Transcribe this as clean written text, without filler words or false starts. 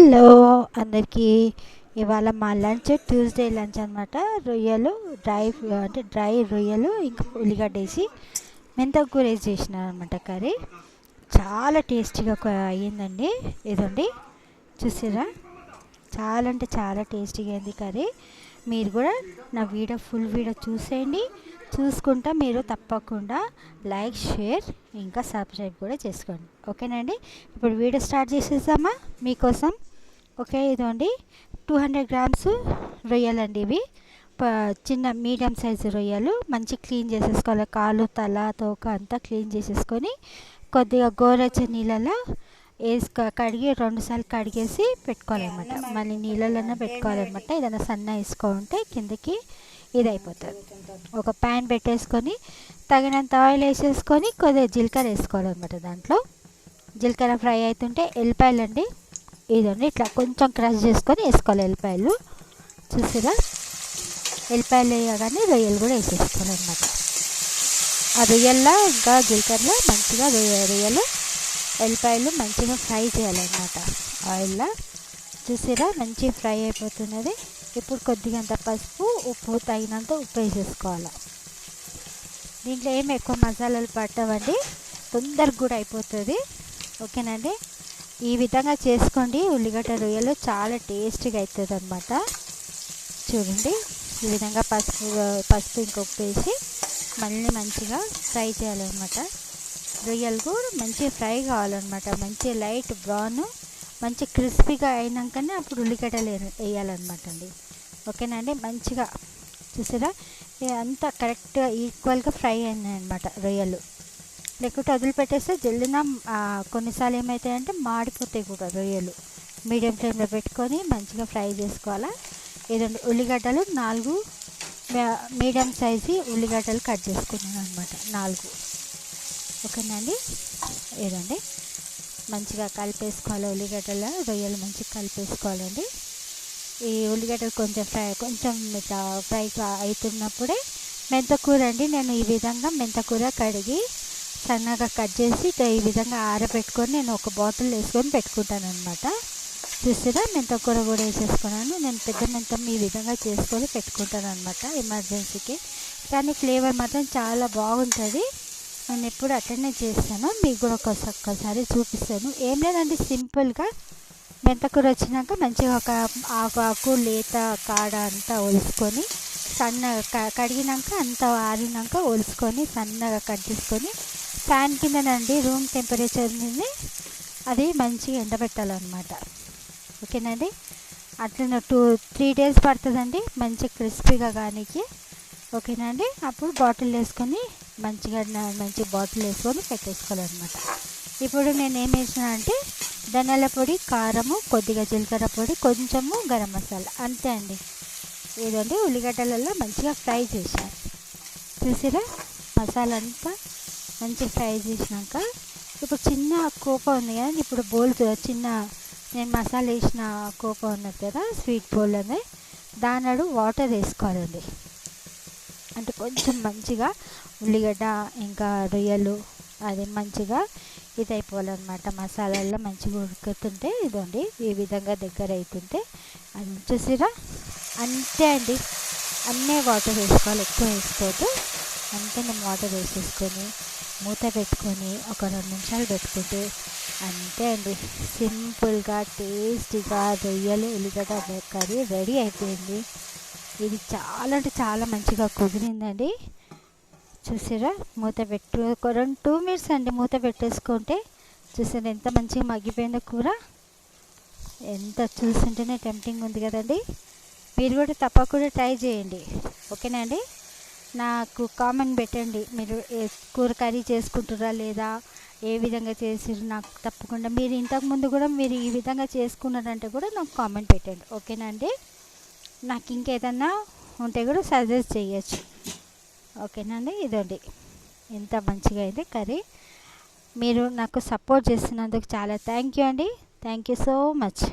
Hello అందరికీ. ఇవాళ మా లంచ్ ట్యూస్డే లంచ్ అనమాట. రొయ్యలు డ్రై రొయ్యలు ఇంకా ఉల్లిగడ్డ వేసి మెంతకూర వేసి చేసినాను అనమాట కర్రీ. చాలా టేస్టీగా అయ్యిందండి. ఇదండి చూసారా, చాలా అంటే చాలా టేస్టీగా అయింది కర్రీ. మీరు కూడా నా ఫుల్ వీడియో చూసేయండి. చూసుకుంటా మీరు తప్పకుండా లైక్, షేర్ ఇంకా సబ్స్క్రైబ్ కూడా చేసుకోండి. ఓకేనండి. ఇప్పుడు వీడియో స్టార్ట్ చేసేసామా మీకోసం. ఓకే, ఇదండి 200 గ్రామ్స్ రొయ్యలండి. ఇవి చిన్న మీడియం సైజు రొయ్యలు. మంచి క్లీన్ చేసేసుకోవాలి. కాలు, తల, తోక అంతా క్లీన్ చేసేసుకొని కొద్దిగా గోరువెచ్చని నీళ్ళలో కడిగి 2 సార్లు కడిగేసి పెట్టుకోవాలన్నమాట. మళ్ళీ నీళ్ళలోనే పెట్టుకోవాలన్నమాట. ఏదైనా సన్న వేసుకుంటే కిందకి ఇది అయిపోతుంది. ఒక ప్యాన్ పెట్టేసుకొని తగినంత ఆయిల్ వేసేసుకొని కొద్దిగా జీలకర్ర వేసుకోవాలన్నమాట. దాంట్లో జీలకర్ర ఫ్రై అవుతుంటే ఎల్లిపాయలు అండి, ఇదండి ఇట్లా కొంచెం క్రష్ చేసుకొని వేసుకోవాలి ఎల్లిపాయలు. చూసారా, ఎల్లిపాయలు వేయగానే రొయ్యలు కూడా వేసేసుకోవాలన్నమాట. ఆ రొయ్యల్లో ఇంకా జీలకర్రలో మంచిగా రొయ్యలు ఎల్లిపాయలు మంచిగా ఫ్రై చేయాలన్నమాట ఆయిల్లో. చూసారా, మంచి ఫ్రై అయిపోతున్నది. ఇప్పుడు కొద్దిగా పసుపు, ఉప్పు తగినంత ఉప్పు వేసేసుకోవాలి. దీంట్లో ఏమి ఎక్కువ మసాలాలు పట్టవండి, తొందరగా కూడా అయిపోతుంది. ఓకేనండి. ఈ విధంగా చేసుకోండి. ఉల్లిగడ్డ రొయ్యలు చాలా టేస్టీగా అవుతుంది అన్నమాట. చూడండి, ఈ విధంగా పసుపు ఇంకా ఉప్పు వేసి మళ్ళీ మంచిగా ఫ్రై చేయాలన్నమాట. రొయ్యలు కూడా మంచిగా ఫ్రై కావాలన్నమాట. మంచి లైట్ బ్రౌన్, మంచి క్రిస్పీగా అయినాకనే అప్పుడు ఉల్లిగడ్డలు వేయాలన్నమాట అండి. ఓకేనండి. మంచిగా చూసారా, అంతా కరెక్ట్గా ఈక్వల్గా ఫ్రై అయినాయి అన్నమాట రొయ్యలు. లేకుంటే వదిలిపెట్టేస్తే జల్దిన కొన్నిసార్లు ఏమవుతాయంటే మాడిపోతాయి కూడా రొయ్యలు. మీడియం ఫ్లేమ్లో పెట్టుకొని మంచిగా ఫ్రై చేసుకోవాలా. ఏదండి ఉల్లిగడ్డలు 4 మీడియం సైజు ఉల్లిగడ్డలు కట్ చేసుకున్నాను అనమాట, 4. ఓకేనండి. ఏదండి మంచిగా కలిపేసుకోవాలి. ఉల్లిగడ్డల రొయ్యలు మంచిగా కలిపేసుకోవాలండి. ఈ ఉల్లిగడ్డలు కొంచెం ఇట్లా ఫ్రై అవుతున్నప్పుడే మెంతకూర అండి. నేను ఈ విధంగా మెంతకూర కడిగి సన్నగా కట్ చేసి ఈ విధంగా ఆరబెట్టుకొని నేను ఒక బాటిల్ వేసుకొని పెట్టుకుంటాను అనమాట. చూసారా, మెంతకూర కూడా వేసేసుకున్నాను. నేను పెద్ద మెంతం ఈ విధంగా చేసుకొని పెట్టుకుంటాను అనమాట ఎమర్జెన్సీకి. కానీ ఫ్లేవర్ మాత్రం చాలా బాగుంటుంది. నేను ఎప్పుడు అటెండ్ చేస్తాను. మీకు కూడా ఒక్కసారి చూపిస్తాను. ఏం లేదండి, సింపుల్గా మెంతకూర వచ్చినాక మంచిగా ఒక ఆకు లేత కాడ అంతా ఒలుసుకొని సన్నగా కడిగినాక అంతా ఆరినాక ఒలుసుకొని సన్నగా కట్ చేసుకొని ఫ్యాన్ కిందనండి రూమ్ టెంపరేచర్ మీద అది మంచిగా ఎండబెట్టాలన్నమాట. ఓకేనండి. అట్లా 2-3 డేస్ పడుతుందండి మంచి క్రిస్పీగా కానీకి. ఓకేనండి. అప్పుడు బాటిల్ వేసుకొని మంచి బాటిల్ వేసుకొని పెట్టేసుకోవాలన్నమాట. ఇప్పుడు నేను ఏం వేసిన అంటే ధనియాల పొడి, కారము, కొద్దిగా జీలకర్ర పొడి, కొంచెము గరం మసాలా, అంతే అండి. ఏదండి ఉల్లిగడ్డలలో మంచిగా ఫ్రై చేశాను. చూసారా, మసాలా అంతా మంచిగా ఫ్రై చేసినాక ఇప్పుడు చిన్న కోప ఉంది కదా, ఇప్పుడు బౌల్ చిన్న నేను మసాలా వేసిన కోప ఉన్నది కదా, స్వీట్ బౌల్ అనేది దానిలో వాటర్ వేసుకోవాలండి. అంటే కొంచెం మంచిగా ఉల్లిగడ్డ ఇంకా రొయ్యలు అది మంచిగా ఇది అయిపోవాలన్నమాట. మసాలాల్లో మంచిగా ఉడుకుతుంటే ఇదండి ఈ విధంగా దగ్గర అవుతుంటే అది చూసిరా, అంతే అండి. అన్నీ వాటర్ వేసుకోవాలి, ఎక్కువ వేసుకోవద్దు. అంతే నేను వాటర్ వేసేసుకొని మూత పెట్టుకొని ఒక 2 నిమిషాలు పెట్టుకుంటే అంతే అండి. సింపుల్గా టేస్టీగా రొయ్యలు ఉల్లిగడ్డ కర్రీ రెడీ అయిపోయింది. ఇది చాలా అంటే చాలా మంచిగా కుదిరిందండి. చూసారా, మూత పెట్టు ఒక 2 మినిట్స్ అండి మూత పెట్టేసుకుంటే. చూసారా ఎంత మంచిగా మగ్గిపోయిందో కూర. ఎంత చూస్తుంటేనే టెంప్టింగ్ ఉంది కదండి. మీరు కూడా తప్పకుండా ట్రై చేయండి. ఓకేనా అండి. నాకు కామెంట్ పెట్టండి, మీరు కూర కర్రీ చేసుకుంటారా లేదా, ఏ విధంగా చేసిరు నాకు తప్పకుండా. మీరు ఇంతకుముందు కూడా మీరు ఈ విధంగా చేసుకున్నారంటే కూడా నాకు కామెంట్ పెట్టండి. ఓకేనా అండి. నాకు ఇంకేదన్నా ఉంటే కూడా సజెస్ట్ చేయొచ్చు. ఓకేనండి. ఇదండి ఎంత మంచిగా అయింది కర్రీ. మీరు నాకు సపోర్ట్ చేస్తున్నందుకు చాలా థ్యాంక్ యూ అండి. Thank you so much.